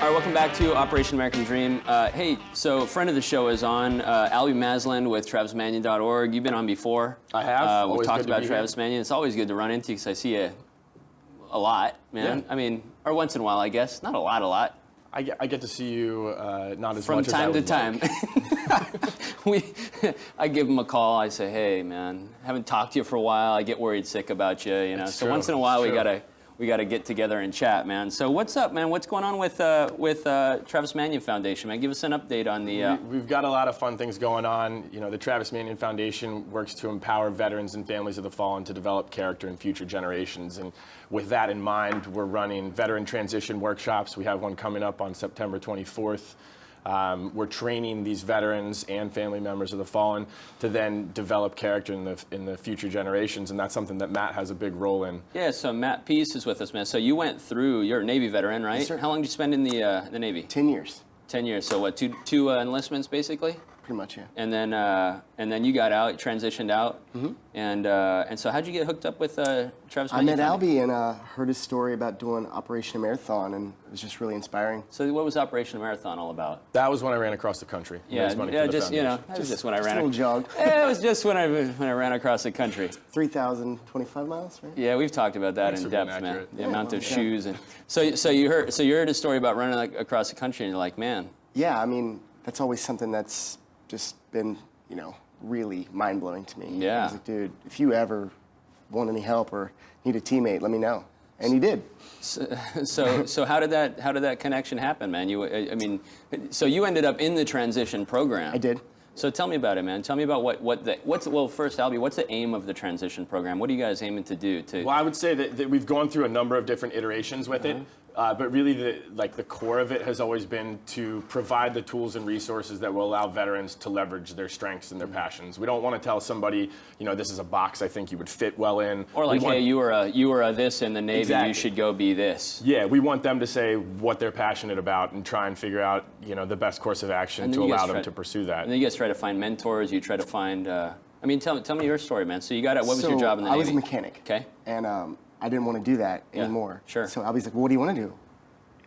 All right, welcome back to Operation American Dream. Hey, so friend of the show is on, Albie Masland with TravisManion.org. You've been on before. I have. We've talked about Travis Manion. It's always good to run into you because I see you a lot, man. Yeah. I mean, or once in a while, I guess. Not a lot. I get to see you not as from much as I would time to time. I give him a call. I say, hey, man, haven't talked to you for a while. I get worried sick about you, you know. It's so true. once in a while, we gotta get together and chat, man. So what's up, man? What's going on with Travis Manion Foundation, man? Give us an update on the. We've got a lot of fun things going on. You know, the Travis Manion Foundation works to empower veterans and families of the fallen to develop character in future generations. And with that in mind, we're running veteran transition workshops. We have one coming up on September 24th. We're training these veterans and family members of the fallen to then develop character in the future generations, and that's something that Matt has a big role in. Yeah, so Matt Peace is with us, man. So you went through, you're a Navy veteran, right? Yes, sir. How long did you spend in the Navy? 10 years. 10 years. So what, two enlistments, basically? Pretty much, yeah. And then you got out, transitioned out, and so how'd you get hooked up with Travis Manion? I met Albie and heard his story about doing Operation Marathon, and it was just really inspiring. So what was Operation Marathon all about? That was when I ran across the country. Yeah, just you know, that was just when I ran. A little jog. Yeah, it was just when I ran across the country. 3,025 miles, right? Yeah, we've talked about that Thanks in for being depth, man. accurate. The amount of shoes and so you heard a story about running across the country, and you're like, man. Yeah, I mean, that's always something that's just been, you know, really mind-blowing to me. Yeah. I was like, dude, if you ever want any help or need a teammate, let me know. And he did. So how did that connection happen, man? So you ended up in the transition program. I did. So tell me about it, man. Tell me about well, first, Albie, what's the aim of the transition program? What are you guys aiming to do? Well, I would say that we've gone through a number of different iterations with it. But really, the core of it has always been to provide the tools and resources that will allow veterans to leverage their strengths and their passions. We don't want to tell somebody, you know, this is a box I think you would fit well in. Or like, hey, you were a this in the Navy, Exactly. You should go be this. Yeah, we want them to say what they're passionate about and try and figure out, you know, the best course of action to allow them to pursue that. And then you guys try to find mentors. You try to find. Tell me your story, man. So you got it. What was your job in the Navy? I was a mechanic. Okay. And I didn't want to do that anymore. Sure. So Albie's like, well, what do you want to do?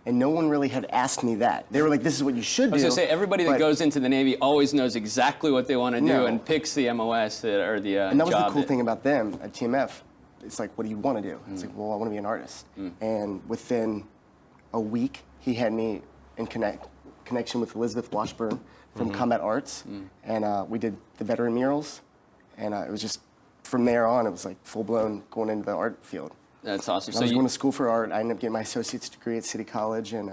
And no one really had asked me that. They were like, this is what you should do. I was going to say, everybody that goes into the Navy always knows exactly what they want to do and picks the MOS or the And that was job the cool thing about them at TMF. It's like, what do you want to do? It's like, well, I want to be an artist. And within a week, he had me in connection with Elizabeth Washburn from Combat Arts. And we did the veteran murals. And it was just, from there on, it was like full-blown going into the art field. That's awesome. I was going to school for art. I ended up getting my associate's degree at City College, and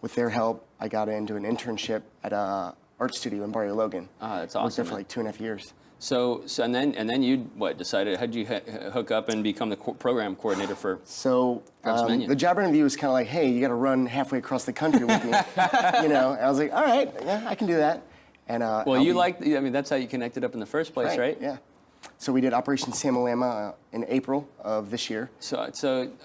with their help, I got into an internship at an art studio in Barrio Logan. Ah, that's I worked there awesome. for like 2.5 years. So and then you decided? How'd you hook up and become the program coordinator for? So Manion? the job interview was kind of like, hey, you got to run halfway across the country with me, you know. And I was like, all right, yeah, I can do that. And well, that's how you connected up in the first place, right? Yeah. So we did Operation Samalama in April of this year. So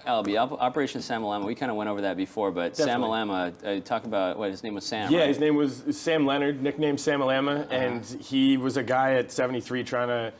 Albie, Operation Samalama, we kind of went over that before, but Definitely. Samalama, talk about what his name was Sam. Yeah, right? his name was Sam Leonard, nicknamed Samalama, and he was a guy at 73 trying to,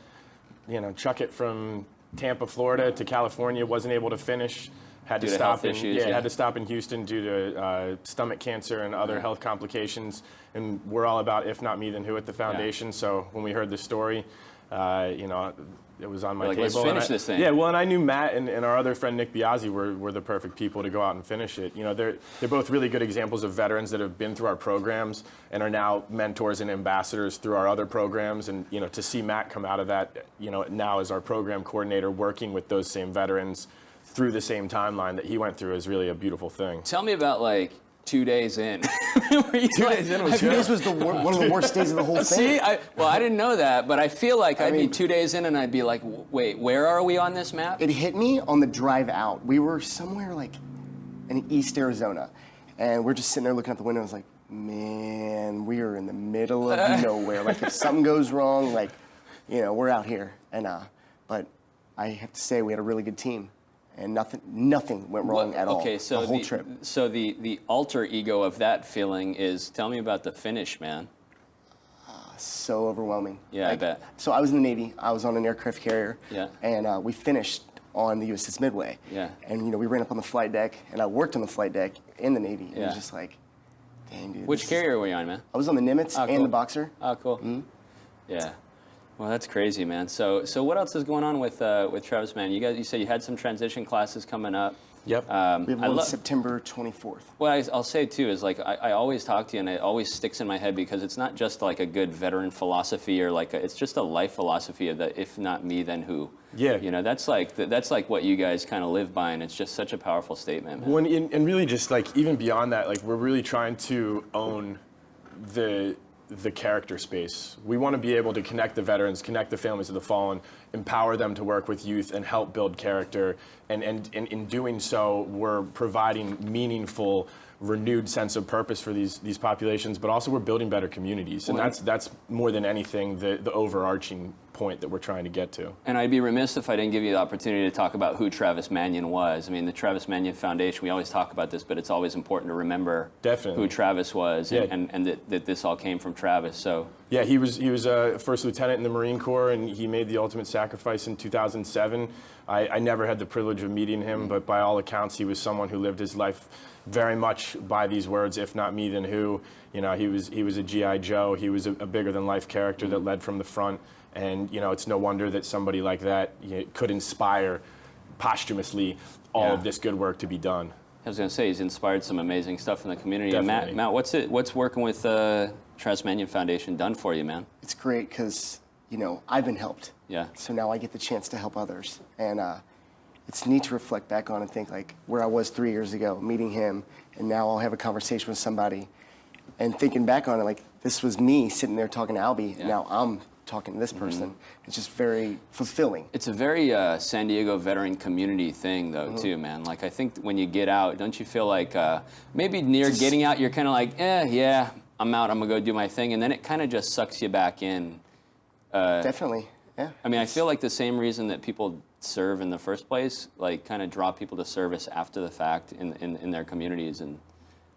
you know, chuck it from Tampa, Florida to California. Wasn't able to finish. Had Due to to stop health in, issues, had to stop in Houston due to stomach cancer and other health complications. And we're all about if not me, then who at the foundation. So when we heard the story, you know, it was on my table. Let's finish this thing. Yeah, well, and I knew Matt and our other friend Nick Biazzi were the perfect people to go out and finish it. You know, they're both really good examples of veterans that have been through our programs and are now mentors and ambassadors through our other programs. And, you know, to see Matt come out of that, you know, now as our program coordinator working with those same veterans through the same timeline that he went through is really a beautiful thing. Tell me about 2 days in. 2 days in was good. This was one of the worst days of the whole thing. See, I didn't know that, but I feel like I'd be 2 days in and I'd be like, wait, where are we on this map? It hit me on the drive out. We were somewhere like in East Arizona, and we're just sitting there looking out the window. I was like, man, we are in the middle of nowhere. Like, if something goes wrong, like, you know, we're out here. And but I have to say, we had a really good team. And nothing went wrong at all. Okay, so the whole trip. So the alter ego of that feeling is, tell me about the finish, man. So overwhelming. Yeah, I bet. So I was in the Navy. I was on an aircraft carrier. Yeah. And we finished on the USS Midway. Yeah. And, you know, we ran up on the flight deck, and I worked on the flight deck in the Navy. And it was just like, Dang, dude. Which carrier were you on, man? I was on the Nimitz Oh, and cool. the Boxer. Oh, cool. Yeah. Well, that's crazy, man. So what else is going on with Travis Manion? You said you had some transition classes coming up. Yep. We have one September 24th. What I'll say too is like I always talk to you, and it always sticks in my head because it's not just like a good veteran philosophy or like it's just a life philosophy of that. If not me, then who? Yeah. You know, that's like what you guys kind of live by, and it's just such a powerful statement, man. And really just like even beyond that, like we're really trying to own the character space. We want to be able to connect the veterans, connect the families of the fallen, empower them to work with youth and help build character. And in doing so, we're providing meaningful, renewed sense of purpose for these populations, but also we're building better communities. And that's more than anything the overarching point that we're trying to get to. And I'd be remiss if I didn't give you the opportunity to talk about who Travis Manion was. I mean, the Travis Manion Foundation, we always talk about this, but it's always important to remember Definitely. who Travis was Yeah. and that this all came from Travis. So Yeah, he was a first lieutenant in the Marine Corps, and he made the ultimate sacrifice in 2007. I never had the privilege of meeting him, but by all accounts, he was someone who lived his life very much by these words, if not me, then who. You know, he was a G.I. Joe. He was a bigger than life character that led from the front. And, you know, it's no wonder that somebody like that could inspire posthumously all of this good work to be done. I was going to say he's inspired some amazing stuff in the community. Definitely. And Matt, what's working with Travis Manion Foundation done for you, man? It's great because, you know, I've been helped. Yeah. So now I get the chance to help others. And it's neat to reflect back on and think like where I was 3 years ago, meeting him, and now I'll have a conversation with somebody. And thinking back on it, like this was me sitting there talking to Albie, and now I'm talking to this person. It's just very fulfilling. It's a very San Diego veteran community thing, though, too, man. Like, I think when you get out, don't you feel like maybe near getting out, you're kind of like, yeah, I'm out, I'm going to go do my thing. And then it kind of just sucks you back in. Definitely, yeah. I mean, I feel like the same reason that people serve in the first place, like, kind of draw people to service after the fact in their communities. And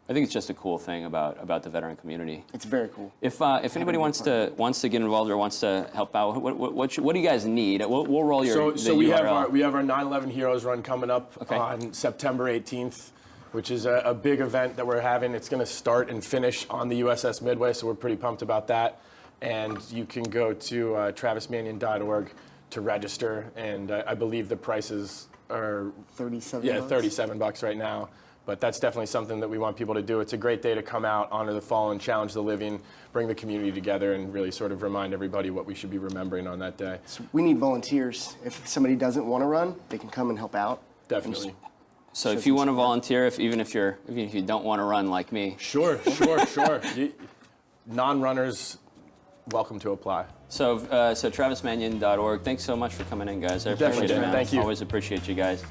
I think it's just a cool thing about the veteran community. It's very cool. If anybody wants to get involved or wants to help out, what do you guys need? We'll roll your So we URL. have our 9/11 Heroes Run coming up on September 18th, which is a big event that we're having. It's going to start and finish on the USS Midway, so we're pretty pumped about that. And you can go to travismanion.org to register, and I believe the prices are $37. Yeah, $37 right now. But that's definitely something that we want people to do. It's a great day to come out, honor the fallen, challenge the living, bring the community together, and really sort of remind everybody what we should be remembering on that day. So we need volunteers. If somebody doesn't want to run, they can come and help out. Definitely. So if you want to volunteer, even if you don't want to run like me, Sure. Non-runners, welcome to apply. So travismanion.org. Thanks so much for coming in, guys. I appreciate it, man. Thank you. Always appreciate you guys.